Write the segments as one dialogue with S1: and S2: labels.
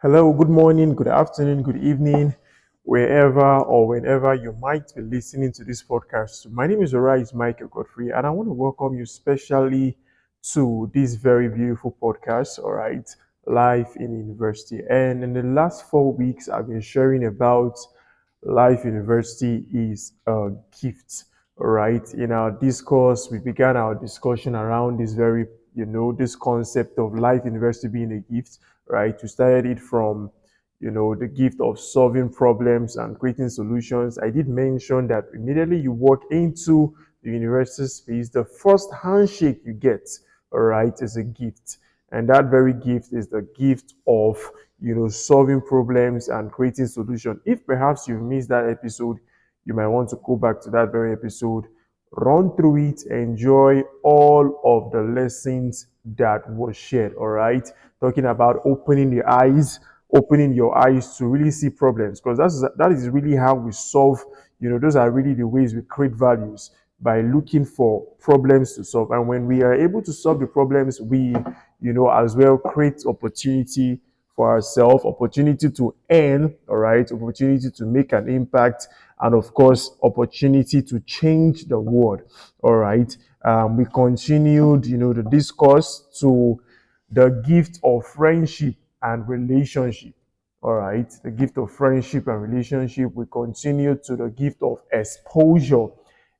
S1: Hello, good morning, good afternoon, good evening, wherever or whenever you might be listening to this podcast. My name is Arise Michael Godfrey, and I want to welcome you specially to this very beautiful podcast, all right, Life in University. And in the last 4 weeks, I've been sharing about Life University is a gift, all right. In our discourse, we began our discussion around this concept of Life University being a gift, right? We started it from, the gift of solving problems and creating solutions. I did mention that immediately you walk into the university space, the first handshake you get, all right, is a gift. And that very gift is the gift of, solving problems and creating solutions. If perhaps you've missed that episode, you might want to go back to that very episode, run through it, enjoy all of the lessons that was shared, all right? Talking about opening your eyes to really see problems, because that is really how we solve, those are really the ways we create values, by looking for problems to solve. And when we are able to solve the problems, we, as well create opportunity for ourselves, opportunity to earn, all right, opportunity to make an impact, and of course, opportunity to change the world, all right. We continued, the discourse to the gift of friendship and relationship. All right, the gift of friendship and relationship. We continue to the gift of exposure.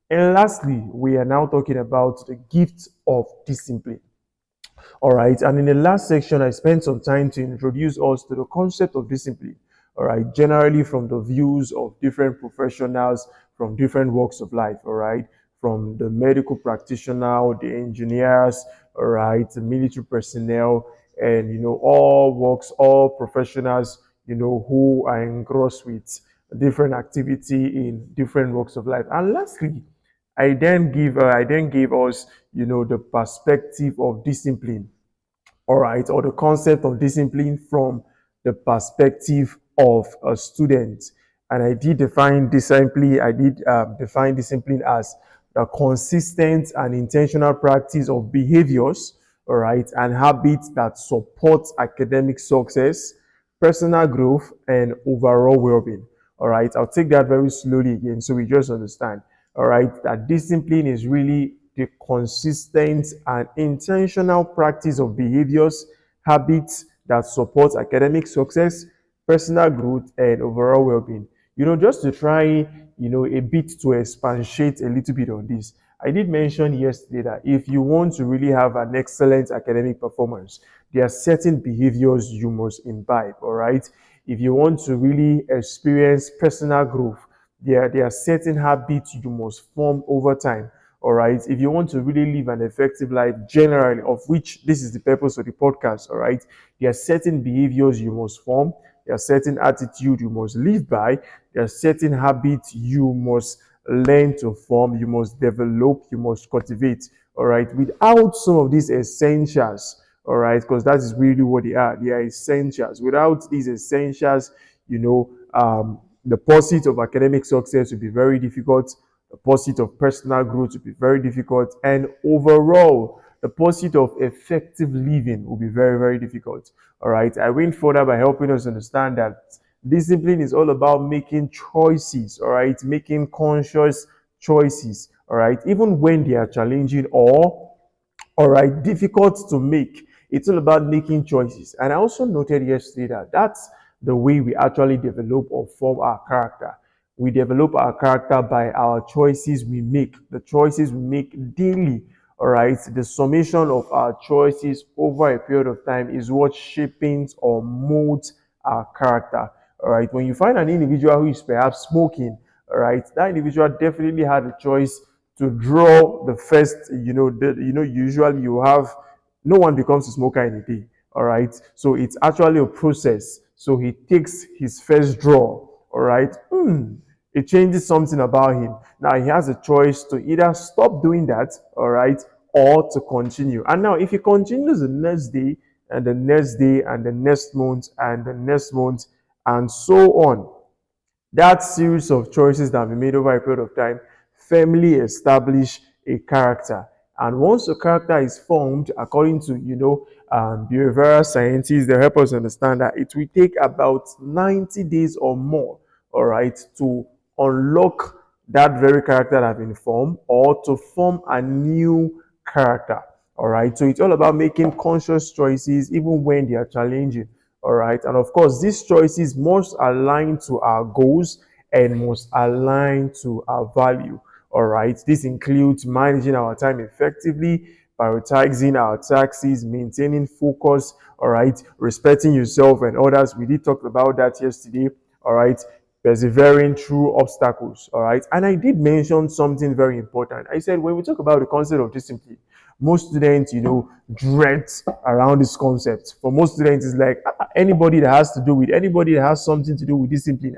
S1: And lastly, we are now talking about the gift of discipline. All right, and in the last section, I spent some time to introduce us to the concept of discipline. All right, generally from the views of different professionals from different walks of life. All right, from the medical practitioner, the engineers, all right, the military personnel, and all walks, all professionals, who are engrossed with different activity in different walks of life. And lastly, I then gave us, the perspective of discipline, all right, or the concept of discipline from the perspective of a student. And I did define discipline as the consistent and intentional practice of behaviors, all right, and habits that support academic success, personal growth, and overall well-being. All right, I'll take that very slowly again so we just understand. All right, that discipline is really the consistent and intentional practice of behaviors, habits that support academic success, personal growth, and overall well-being. Just to try, a bit to expatiate a little bit on this. I did mention yesterday that if you want to really have an excellent academic performance, there are certain behaviors you must imbibe, all right? If you want to really experience personal growth, there are certain habits you must form over time. All right. If you want to really live an effective life, generally, of which this is the purpose of the podcast, all right, there are certain behaviors you must form, there are certain attitude you must live by, there are certain habits you must learn to form, you must develop, you must cultivate. All right. Without some of these essentials, all right, because that is really what they are. They are essentials. Without these essentials, the pursuit of academic success will be very difficult. The pursuit of personal growth will be very difficult. And overall, the pursuit of effective living will be very, very difficult. All right. I went further by helping us understand that discipline is all about making choices. All right. Making conscious choices. All right. Even when they are challenging or all right, difficult to make. It's all about making choices. And I also noted yesterday that that's the way we actually develop or form our character. We develop our character by our choices we make, the choices we make daily. All right, the summation of our choices over a period of time is what shapes or molds our character. All right, when you find an individual who is perhaps smoking, all right, that individual definitely had a choice to draw the first, usually you have, no one becomes a smoker in a day, all right? So it's actually a process. So he takes his first draw, all right? It changes something about him. Now he has a choice to either stop doing that, all right, or to continue. And now if he continues the next day, and the next day, and the next month, and the next month, and so on, that series of choices that have been made over a period of time firmly establish a character. And once a character is formed, according to behavioral scientists, they help us understand that it will take about 90 days or more, all right, to unlock that very character that have been formed or to form a new character. All right. So it's all about making conscious choices even when they are challenging. All right. And of course, these choices must align to our goals and must align to our value. All right. This includes managing our time effectively, prioritizing our taxes, maintaining focus, all right, respecting yourself and others. We did talk about that yesterday, all right, persevering through obstacles, all right. And I did mention something very important. I said, when we talk about the concept of discipline, most students, dread around this concept. For most students, it's like anybody that has to do with anybody that has something to do with discipline.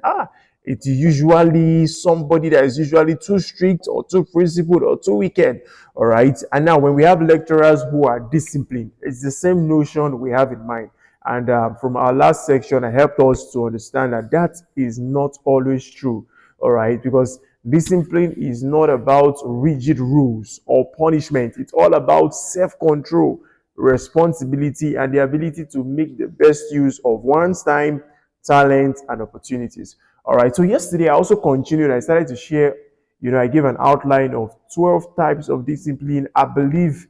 S1: It's usually somebody that is usually too strict or too principled or too wicked. All right. And now, when we have lecturers who are disciplined, it's the same notion we have in mind. And from our last section, I helped us to understand that that is not always true. All right. Because discipline is not about rigid rules or punishment, it's all about self control, responsibility, and the ability to make the best use of one's time, talent, and opportunities. All right. So, yesterday, I also continued. I started to share, I gave an outline of 12 types of discipline I believe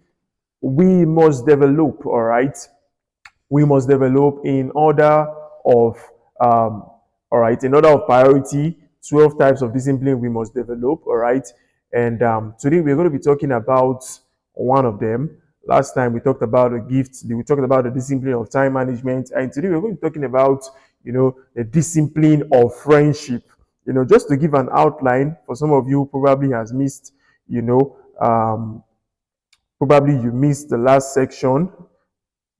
S1: we must develop. All right, we must develop in order of all right, in order of priority. 12 types of discipline we must develop. All right, and today we're going to be talking about one of them. Last time we talked about the gifts, we talked about the discipline of time management, and today we're going to be talking about the discipline of friendship. Just to give an outline for some of you who probably has missed, you know probably you missed the last section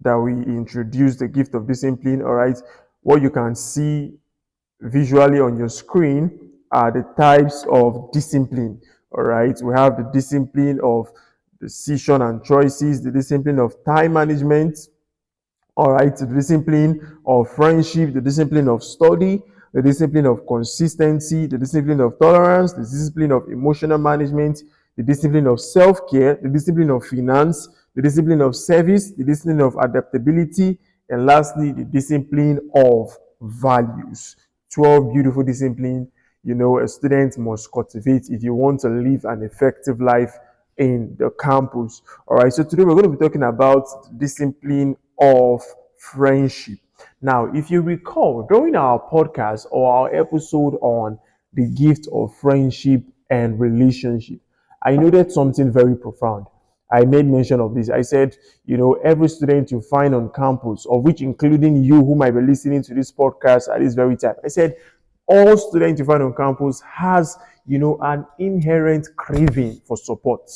S1: that we introduced, the gift of discipline. All right, what you can see visually on your screen are the types of discipline. All right, we have the discipline of decision and choices, the discipline of time management, all right, the discipline of friendship, the discipline of study, the discipline of consistency, the discipline of tolerance, the discipline of emotional management, the discipline of self-care, the discipline of finance, the discipline of service, the discipline of adaptability, and lastly, the discipline of values. 12 beautiful disciplines, a student must cultivate if you want to live an effective life in the campus. All right, so today we're going to be talking about discipline of friendship. Now, if you recall, during our podcast or our episode on the gift of friendship and relationship, I noted something very profound. I made mention of this. I said, every student you find on campus, of which including you who might be listening to this podcast at this very time, I said, all students you find on campus has, an inherent craving for support.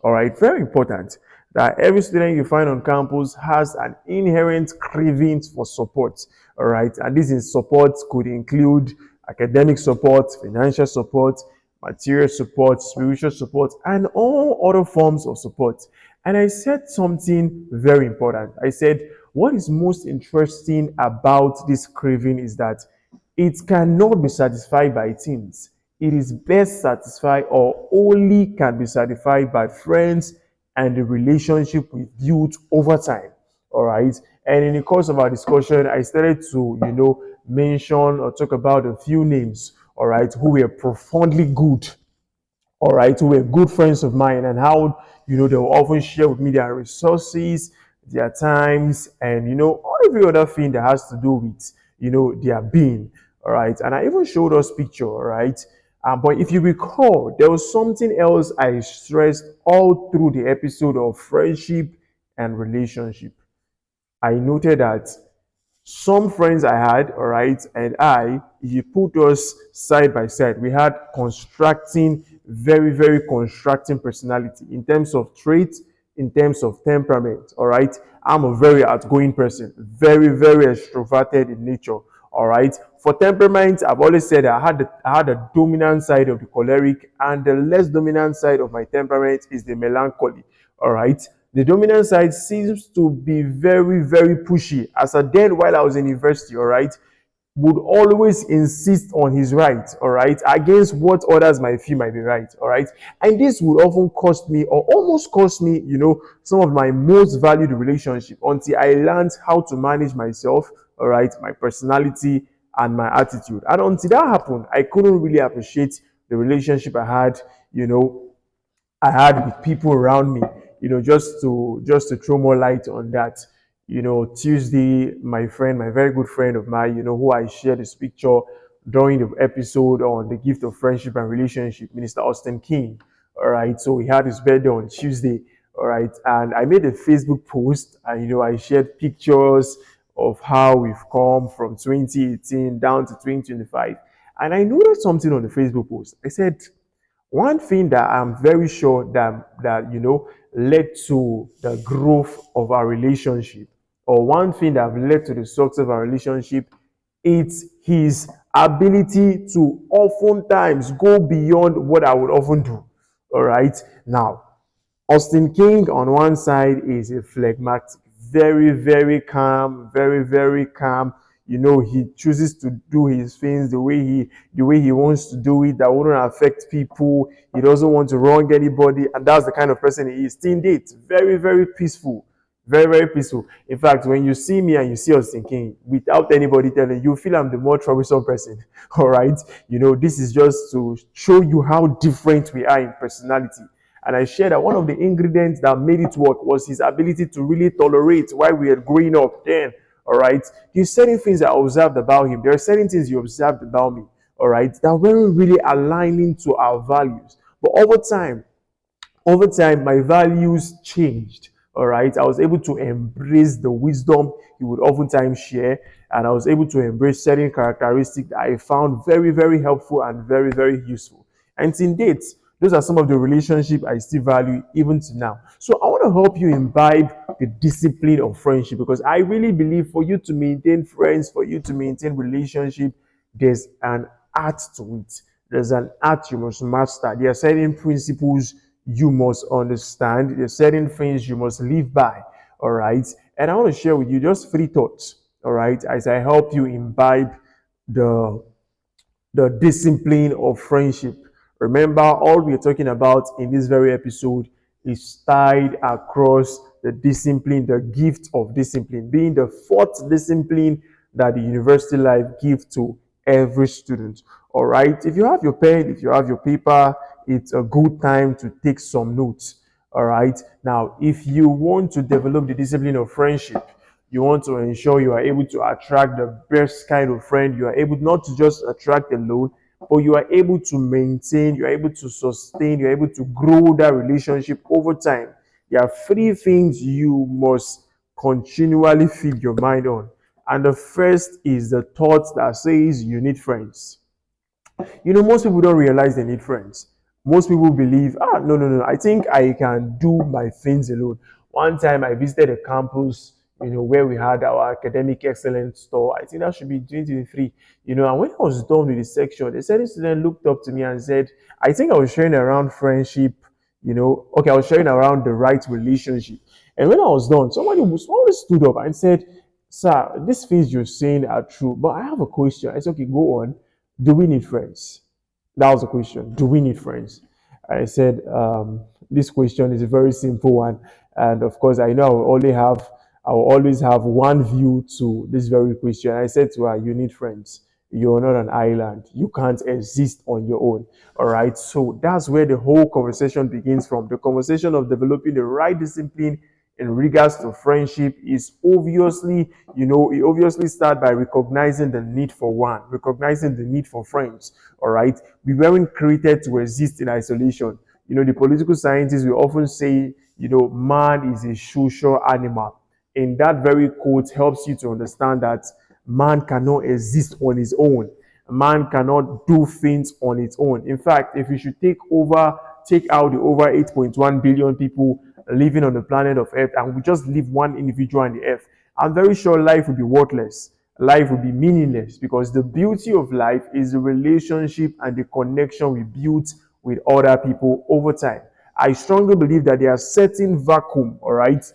S1: All right, very important that every student you find on campus has an inherent craving for support. All right, and this in support could include academic support, financial support, material support, spiritual support, and all other forms of support. And I said something very important. I said, what is most interesting about this craving is that it cannot be satisfied by teens. It is best satisfied or only can be satisfied by friends and the relationship we built over time. All right. And in the course of our discussion, I started to, mention or talk about a few names, all right, who were profoundly good, all right, who were good friends of mine, and how, they will often share with me their resources, their times, and, every other thing that has to do with, their being, all right. And I even showed us picture, all right. But if you recall, there was something else I stressed all through the episode of friendship and relationship. I noted that some friends I had, all right, and if you put us side by side, we had constructing, very, very constructing personality in terms of traits, in terms of temperament, all right. I'm a very outgoing person, very, very extroverted in nature, all right. For temperament, I've always said I had a dominant side of the choleric, and the less dominant side of my temperament is the melancholy, all right. The dominant side seems to be very, very pushy. As a then while I was in university, all right, would always insist on his right, all right, against what others might feel might be right, all right. And this would often cost me, or almost cost me, some of my most valued relationship, until I learned how to manage myself, all right, my personality and my attitude. And until that happened, I couldn't really appreciate the relationship I had with people around me. Just to throw more light on that. Tuesday, my friend, my very good friend of mine, who I shared this picture during the episode on the gift of friendship and relationship, Minister Austin King. All right, so he had his birthday on Tuesday. All right, and I made a Facebook post, and I shared pictures of how we've come from 2018 down to 2025. And I noticed something on the Facebook post. I said, one thing that I'm very sure that led to the growth of our relationship, or one thing that have led to the success of our relationship, it's his ability to oftentimes go beyond what I would often do. All right. Now, Austin King on one side is a phlegmatic, very, very calm, very, very calm. He chooses to do his things the way he wants to do it, that wouldn't affect people. He doesn't want to wrong anybody, and that's the kind of person he is. Teen date, very, very peaceful. Very, very peaceful. In fact, when you see me and you see us thinking, without anybody telling you, feel I'm the more troublesome person. All right. This is just to show you how different we are in personality. And I shared that one of the ingredients that made it work was his ability to really tolerate while we were growing up then. All right. There's certain things I observed about him. There are certain things you observed about me. All right. That weren't really aligning to our values. But over time, my values changed. All right. I was able to embrace the wisdom he would oftentimes share, and I was able to embrace certain characteristics that I found very, very helpful and very, very useful. And in dates, those are some of the relationships I still value even to now. So I want to help you imbibe the discipline of friendship, because I really believe for you to maintain friends, for you to maintain relationship, there's an art to it. There's an art you must master. There are certain principles you must understand. There are certain things you must live by. All right. And I want to share with you just three thoughts. All right. As I help you imbibe the the discipline of friendship. Remember, all we're talking about in this very episode is tied across the discipline, the gift of discipline, being the fourth discipline that the university life gives to every student. All right. If you have your pen, if you have your paper, it's a good time to take some notes. All right. Now, if you want to develop the discipline of friendship, you want to ensure you are able to attract the best kind of friend. You are able not to just attract alone, but you are able to maintain, you are able to sustain, you are able to grow that relationship over time. There are three things you must continually feed your mind on. And the first is the thought that says you need friends. Most people don't realize they need friends. Most people believe, no, no, no, I think I can do my things alone. One time I visited a campus, where we had our academic excellence store. I think that should be 2023. And when I was done with the section, the certain student looked up to me and said, I think I was sharing around friendship, okay, I was sharing around the right relationship. And when I was done, somebody stood up and said, sir, these things you're saying are true, but I have a question. I said, okay, go on. Do we need friends? That was the question. Do we need friends? I said, this question is a very simple one. And of course, I know I will always have one view to this very question. I said to her, you need friends. You're not an island. You can't exist on your own. All right. So that's where the whole conversation begins from. The conversation of developing the right discipline in regards to friendship is it obviously start by recognizing the need for one, recognizing the need for friends. All right. We weren't created to exist in isolation. The political scientists will often say, man is a social animal. And that very quote helps you to understand that man cannot exist on his own. Man cannot do things on its own. In fact, if we should take out the over 8.1 billion people living on the planet of Earth, and we just leave one individual on the Earth, I'm very sure life would be worthless. Life would be meaningless, because the beauty of life is the relationship and the connection we build with other people over time. I strongly believe that there are certain vacuum, all right,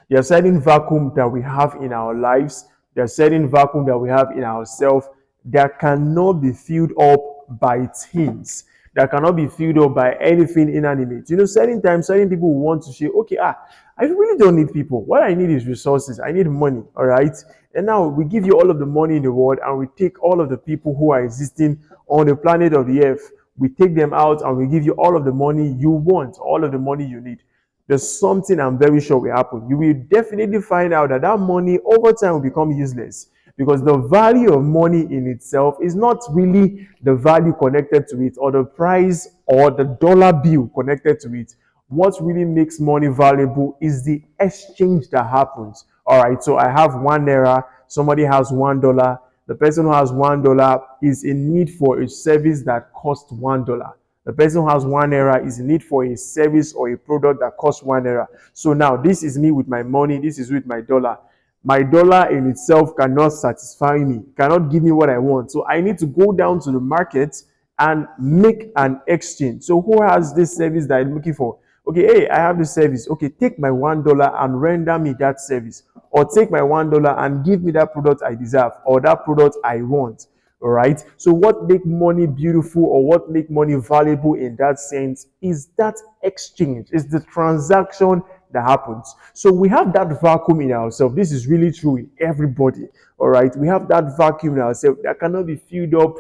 S1: there are certain vacuum that we have in our lives There are certain vacuum that we have in ourselves that cannot be filled up by things, that cannot be filled up by anything inanimate. Certain times, certain people will want to say, okay, I really don't need people. What I need is resources. I need money. All right. And now we give you all of the money in the world, and we take all of the people who are existing on the planet of the earth. We take them out and we give you all of the money you want, all of the money you need. There's something I'm very sure will happen. You will definitely find out that that money over time will become useless, because the value of money in itself is not really the value connected to it, or the price or the dollar bill connected to it. What really makes money valuable is the exchange that happens. All right, so I have 1 naira, somebody has $1. The person who has $1 is in need for a service that costs $1. The person who has 1 naira is in need for a service or a product that costs 1 naira. So now this is me with my money, this is with my dollar. My dollar in itself cannot satisfy me, cannot give me what I want. So I need to go down to the market and make an exchange. So who has this service that I'm looking for? Okay, hey, I have this service. Okay, take my $1 and render me that service. Or take my $1 and give me that product I deserve, or that product I want. All right. So what make money beautiful, or what make money valuable in that sense, is that exchange, is the transaction that happens. So we have that vacuum in ourselves. This is really true in everybody. All right. We have that vacuum in ourselves that cannot be filled up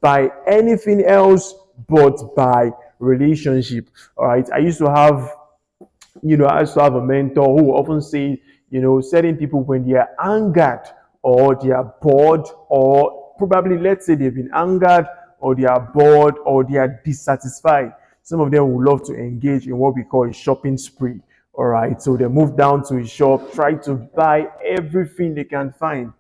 S1: by anything else but by relationship. All right. I used to have a mentor who often say, certain people, when they are angered or they are bored, or probably, let's say, they've been angered or they are bored or they are dissatisfied, some of them would love to engage in what we call a shopping spree. All right. So they move down to a shop, try to buy everything they can find,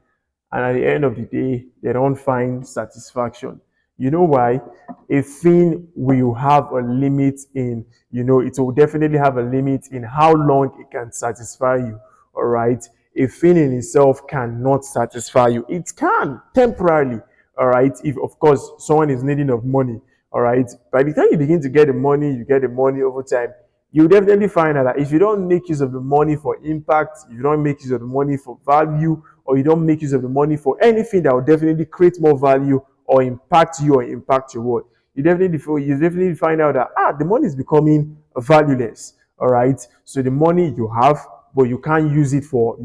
S1: and at the end of the day, they don't find satisfaction. You know why? A thing will have a limit in, it will definitely have a limit in how long it can satisfy you. All right. A thing in itself cannot satisfy you. It can temporarily. All right. If, of course, someone is needing of money. All right. By the time you begin to get the money, you get the money over time, you definitely find out that if you don't make use of the money for impact, if you don't make use of the money for value, or you don't make use of the money for anything that will definitely create more value or impact you or impact your world, you definitely find out that the money is becoming valueless. All right. So the money you have, but you can't use it for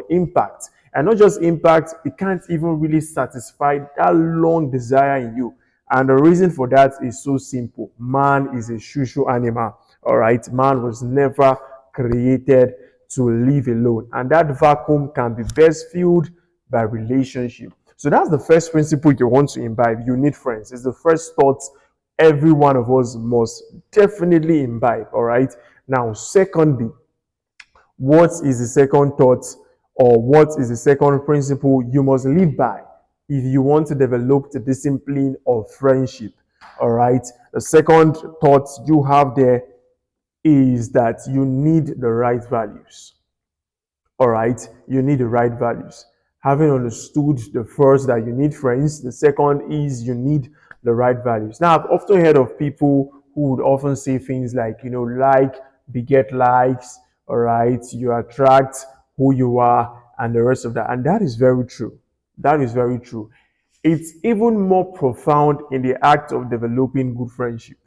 S1: impact. And not just impact, it can't even really satisfy that long desire in you. And the reason for that is so simple. Man is a social animal. All right. Man was never created to live alone. And that vacuum can be best filled by relationship. So that's the first principle you want to imbibe. You need friends. It's the first thought every one of us must definitely imbibe. All right. Now, secondly, what is the second thought, or what is the second principle you must live by if you want to develop the discipline of friendship? All right. The second thought you have there is that you need the right values. All right, you need the right values. Having understood the first, that you need friends, the second is you need the right values. Now, I've often heard of people who would often say things like, like beget likes. All right, you attract who you are, and the rest of that. And that is very true. That is very true. It's even more profound in the act of developing good friendship.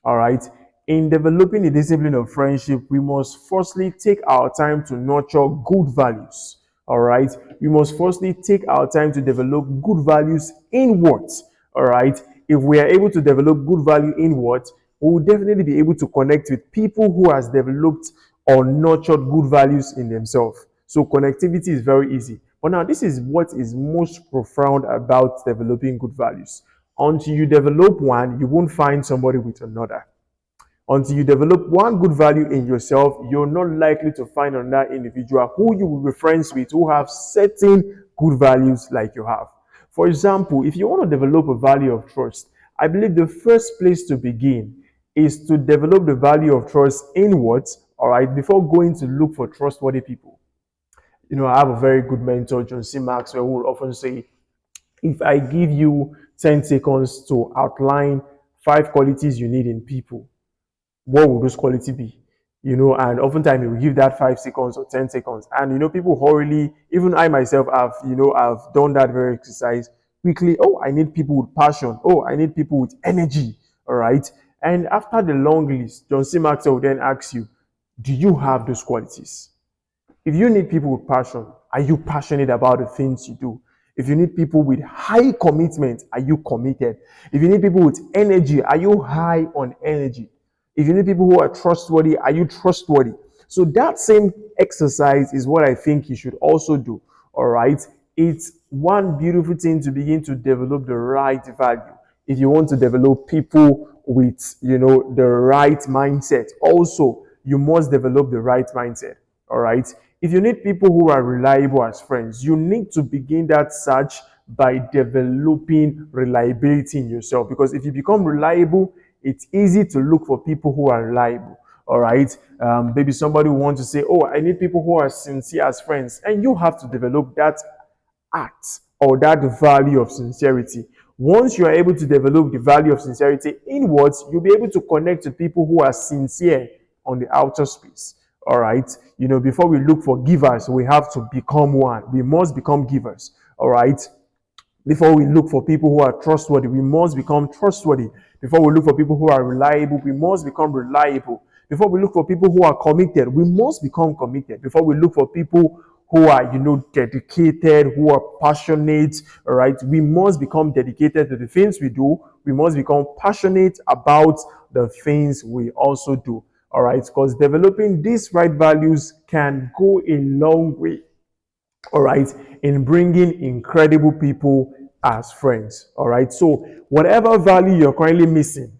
S1: All right. In developing the discipline of friendship, we must firstly take our time to nurture good values. All right. We must firstly take our time to develop good values inwards. All right. If we are able to develop good value inwards, we will definitely be able to connect with people who has developed or nurtured good values in themselves. So connectivity is very easy. But now, this is what is most profound about developing good values. Until you develop one, you won't find somebody with another. Until you develop one good value in yourself, you're not likely to find another individual who you will be friends with, who have certain good values like you have. For example, if you want to develop a value of trust, I believe the first place to begin is to develop the value of trust inwards, all right, before going to look for trustworthy people. I have a very good mentor, John C. Maxwell, who will often say, if I give you 10 seconds to outline 5 qualities you need in people, what would those qualities be? And oftentimes we give that 5 seconds or 10 seconds. And, people hurriedly, even I myself have, I've done that very exercise quickly. Oh, I need people with passion. Oh, I need people with energy. All right. And after the long list, John C. Maxwell then asks you, do you have those qualities? If you need people with passion, are you passionate about the things you do? If you need people with high commitment, are you committed? If you need people with energy, are you high on energy? If you need people who are trustworthy, are you trustworthy? So that same exercise is what I think you should also do. All right. It's one beautiful thing to begin to develop the right value. If you want to develop people with, the right mindset, also you must develop the right mindset. All right. If you need people who are reliable as friends, you need to begin that search by developing reliability in yourself. Because if you become reliable, it's easy to look for people who are reliable. All right. Maybe somebody who wants to say, oh, I need people who are sincere as friends. And you have to develop that act or that value of sincerity. Once you are able to develop the value of sincerity inwards, you'll be able to connect to people who are sincere on the outer space. All right. Before we look for givers, we have to become one. We must become givers. All right. Before we look for people who are trustworthy, we must become trustworthy. Before we look for people who are reliable, we must become reliable. Before we look for people who are committed, we must become committed. Before we look for people who are, dedicated, who are passionate, all right, we must become dedicated to the things we do. We must become passionate about the things we also do, all right, because developing these right values can go a long way, all right, in bringing incredible people as friends. All right, so whatever value you're currently missing,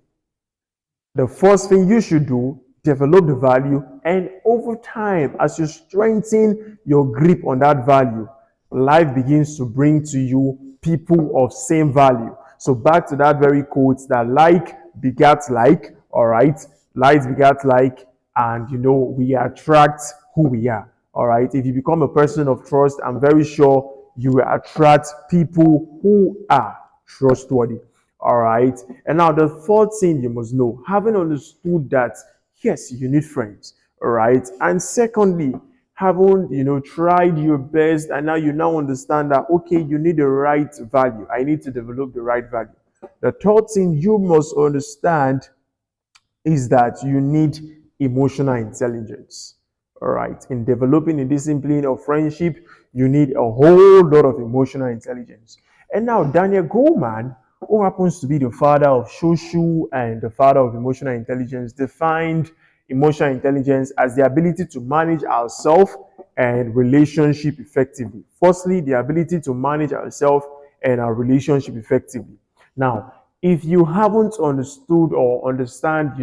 S1: the first thing you should do, develop the value, and over time, as you strengthen your grip on that value, life begins to bring to you people of same value. So back to that very quote that like begats like, all right, like begats like, and we attract who we are. All right, if you become a person of trust, I'm very sure you will attract people who are trustworthy. All right. And now the fourth thing you must know, having understood that, yes, you need friends. All right. And secondly, having, tried your best and now you now understand that, okay, you need the right value. I need to develop the right value. The third thing you must understand is that you need emotional intelligence. All right. In developing a discipline of friendship, you need a whole lot of emotional intelligence. And now, Daniel Goleman, who happens to be the father of social and the father of emotional intelligence, defined emotional intelligence as the ability to manage ourselves and relationship effectively. Firstly, the ability to manage ourselves and our relationship effectively. Now, if you haven't understood or understand,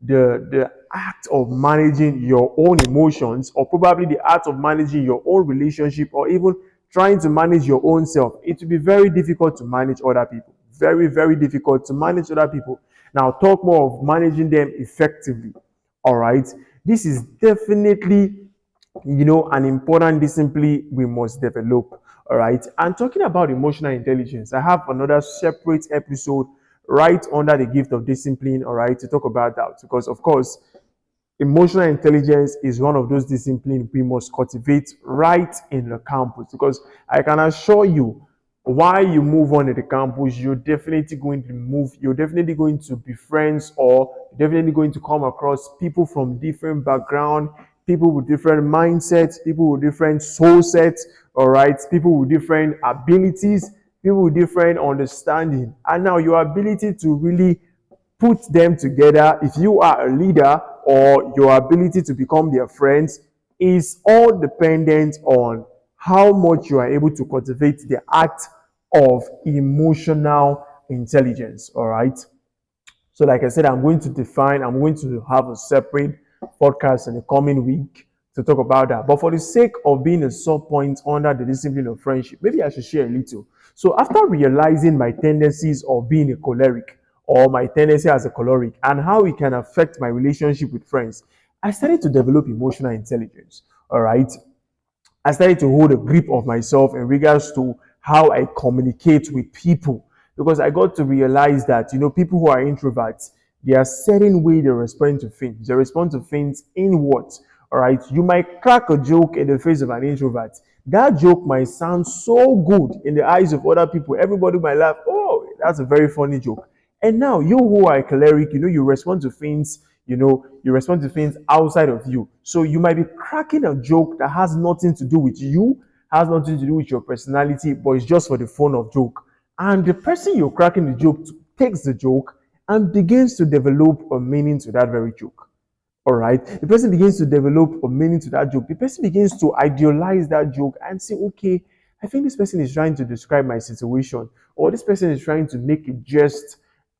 S1: the act of managing your own emotions, or probably the art of managing your own relationship, or even trying to manage your own self, it will be very difficult to manage other people. Very, very difficult to manage other people. Now, talk more of managing them effectively. All right. This is definitely, an important discipline we must develop. All right. And talking about emotional intelligence, I have another separate episode right under the gift of discipline, all right, to talk about that. Because, of course, emotional intelligence is one of those disciplines we must cultivate right in the campus, because I can assure you, while you move on to the campus, you're definitely going to be friends, or definitely going to come across people from different background, people with different mindsets, people with different soul sets, all right, people with different abilities, people with different understanding. And now your ability to really put them together, if you are a leader, or your ability to become their friends, is all dependent on how much you are able to cultivate the act of emotional intelligence. All right. So, like I said, I'm going to have a separate podcast in the coming week to talk about that. But for the sake of being a sub point under the discipline of friendship, maybe I should share a little. So, after realizing my tendencies of being a choleric, or my tendency as a choleric, and how it can affect my relationship with friends, I started to develop emotional intelligence. All right. I started to hold a grip of myself in regards to how I communicate with people, because I got to realize that, people who are introverts, There are certain way they respond to things. They respond to things in what? All right. You might crack a joke in the face of an introvert. That joke might sound so good in the eyes of other people. Everybody might laugh. Oh, that's a very funny joke. And now you who are a choleric, you respond to things, you respond to things outside of you. So you might be cracking a joke that has nothing to do with you, has nothing to do with your personality, but it's just for the fun of joke. And the person you're cracking the joke to takes the joke and begins to develop a meaning to that very joke. All right. The person begins to develop a meaning to that joke. The person begins to idealize that joke and say, okay, I think this person is trying to describe my situation, or this person is trying to make a jest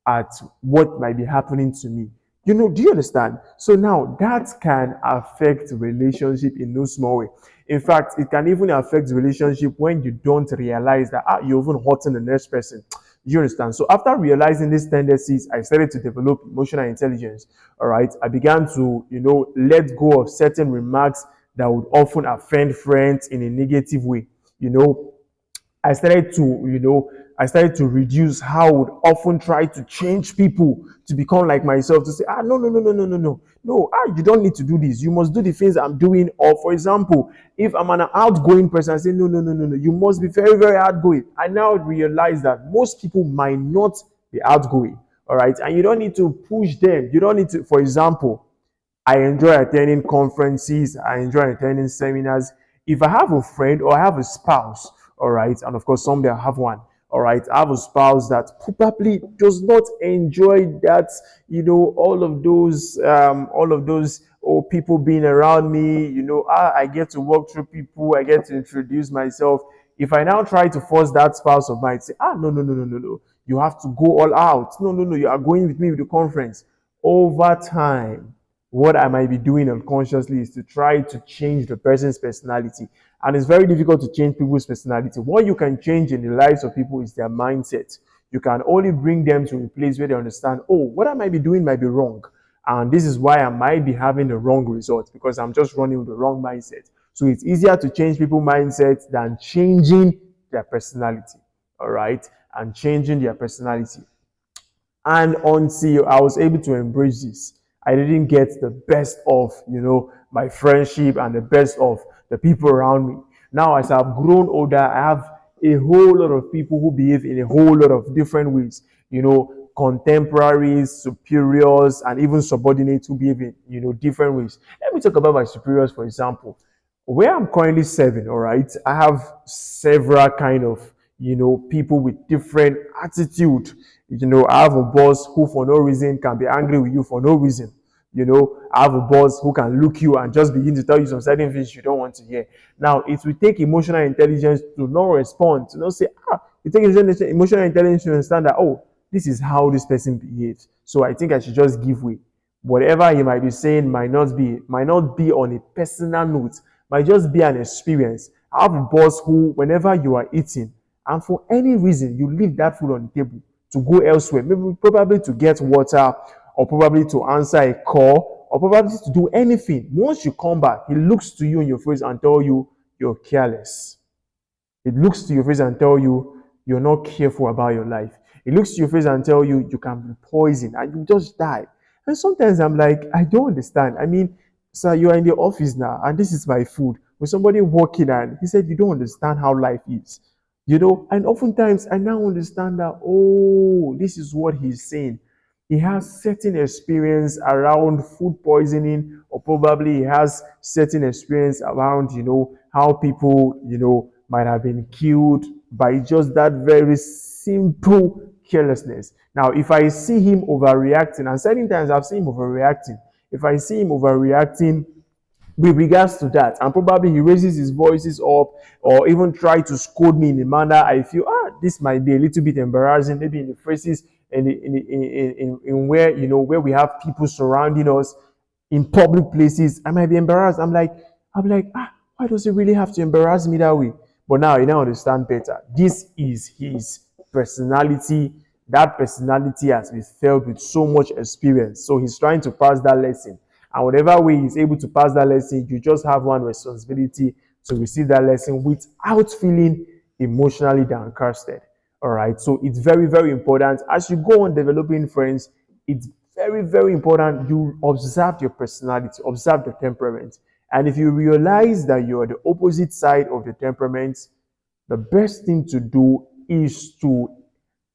S1: at what might be happening to me. Do you understand? So now that can affect relationship in no small way. In fact, it can even affect relationship when you don't realize that you're even hurting the next person. You understand? So after realizing these tendencies, I started to develop emotional intelligence. All right. I began to, let go of certain remarks that would often offend friends in a negative way. You know, I started to, I started to reduce how I would often try to change people to become like myself, to say, no, no, no, no, no, no, no, no, you don't need to do this. You must do the things I'm doing. Or, for example, if I'm an outgoing person, I say, no, no, no, no, no, you must be very, very outgoing. I now realize that most people might not be outgoing. All right. And you don't need to push them. You don't need to, for example, I enjoy attending conferences. I enjoy attending seminars. If I have a friend or I have a spouse, all right, and of course someday I have one, all right, I have a spouse that probably does not enjoy that, all of those, people being around me, I get to walk through people, I get to introduce myself. If I now try to force that spouse of mine, say, no, no, no, no, no, no, you have to go all out. No, no, no, you are going with me with the conference. Over time, what I might be doing unconsciously is to try to change the person's personality. And it's very difficult to change people's personality. What you can change in the lives of people is their mindset. You can only bring them to a place where they understand, what I might be doing might be wrong. And this is why I might be having the wrong results because I'm just running with the wrong mindset. So it's easier to change people's mindset than changing their personality. All right. And changing their personality. And until I was able to embrace this, I didn't get the best of, my friendship and the best of the people around me. Now, as I've grown older, I have a whole lot of people who behave in a whole lot of different ways. Contemporaries, superiors, and even subordinates who behave in, different ways. Let me talk about my superiors, for example. Where I'm currently serving, all right, I have several kind of, people with different attitude. I have a boss who for no reason can be angry with you for no reason. I have a boss who can look you and just begin to tell you some certain things you don't want to hear. Now, it will take emotional intelligence to not respond, to not say, it takes emotional intelligence to understand that, this is how this person behaves. So I think I should just give way. Whatever he might be saying might not be on a personal note, might just be an experience. I have a boss who, whenever you are eating, and for any reason you leave that food on the table to go elsewhere, maybe probably to get water, or probably to answer a call, or probably to do anything. Once you come back, he looks to you in your face and tell you you're careless. It looks to your face and tell you you're not careful about your life. It looks to your face and tell you you can be poisoned and you just die. And sometimes I'm like, I don't understand. I mean, sir, you are in the office now and this is my food. With somebody walking and he said, you don't understand how life is. And oftentimes I now understand that, this is what he's saying. He has certain experience around food poisoning, or probably he has certain experience around, how people, might have been killed by just that very simple carelessness. Now, if I see him overreacting, and certain times I've seen him overreacting, if I see him overreacting with regards to that, and probably he raises his voices up or even try to scold me in a manner I feel this might be a little bit embarrassing, maybe in the phrases in where where we have people surrounding us in public places. I might be embarrassed. I'm like, why does he really have to embarrass me that way? But now I now understand better. This is his personality. That personality has been filled with so much experience, so he's trying to pass that lesson. And whatever way he's able to pass that lesson, you just have one responsibility to receive that lesson without feeling emotionally downcasted. All right. So it's very, very important as you go on developing friends. It's very, very important. You observe your personality, observe the temperament. And if you realize that you are the opposite side of the temperament, the best thing to do is to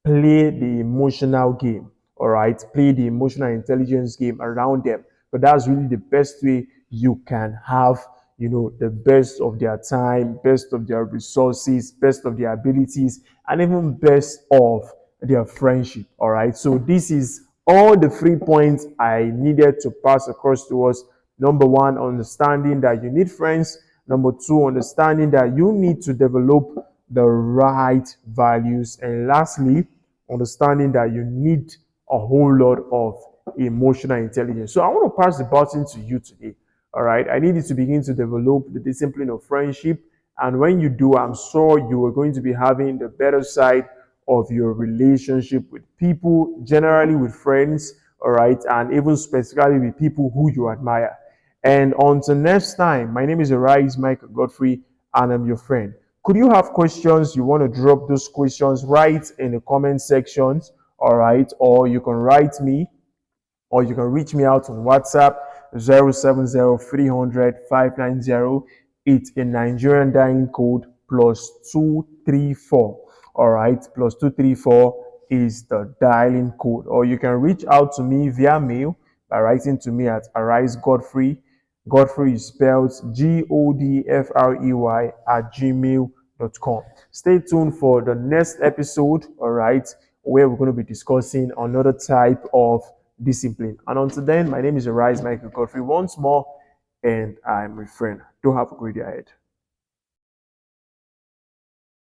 S1: play the emotional game. All right, play the emotional intelligence game around them. But that's really the best way you can have, the best of their time, best of their resources, best of their abilities, and even best of their friendship. All right, so this is all the 3 points I needed to pass across to us. Number one, understanding that you need friends. Number two, understanding that you need to develop the right values. And lastly, understanding that you need a whole lot of emotional intelligence. So I want to pass the baton to you today. All right. I need you to begin to develop the discipline of friendship. And when you do, I'm sure you are going to be having the better side of your relationship with people, generally with friends, all right, and even specifically with people who you admire. And until next time, my name is Arise Michael Godfrey, and I'm your friend. Could you have questions? You want to drop those questions right in the comment sections, all right, or you can write me, or you can reach me out on WhatsApp 070 It's a Nigerian dialing code plus 234. All right, plus 234 is the dialing code. Or you can reach out to me via mail by writing to me at Arise Godfrey. Godfrey is spelled Godfrey at gmail.com. Stay tuned for the next episode, all right, where we're going to be discussing another type of discipline. And until then, my name is Arise Michael Godfrey once more, and I'm a friend. Do have a great day ahead.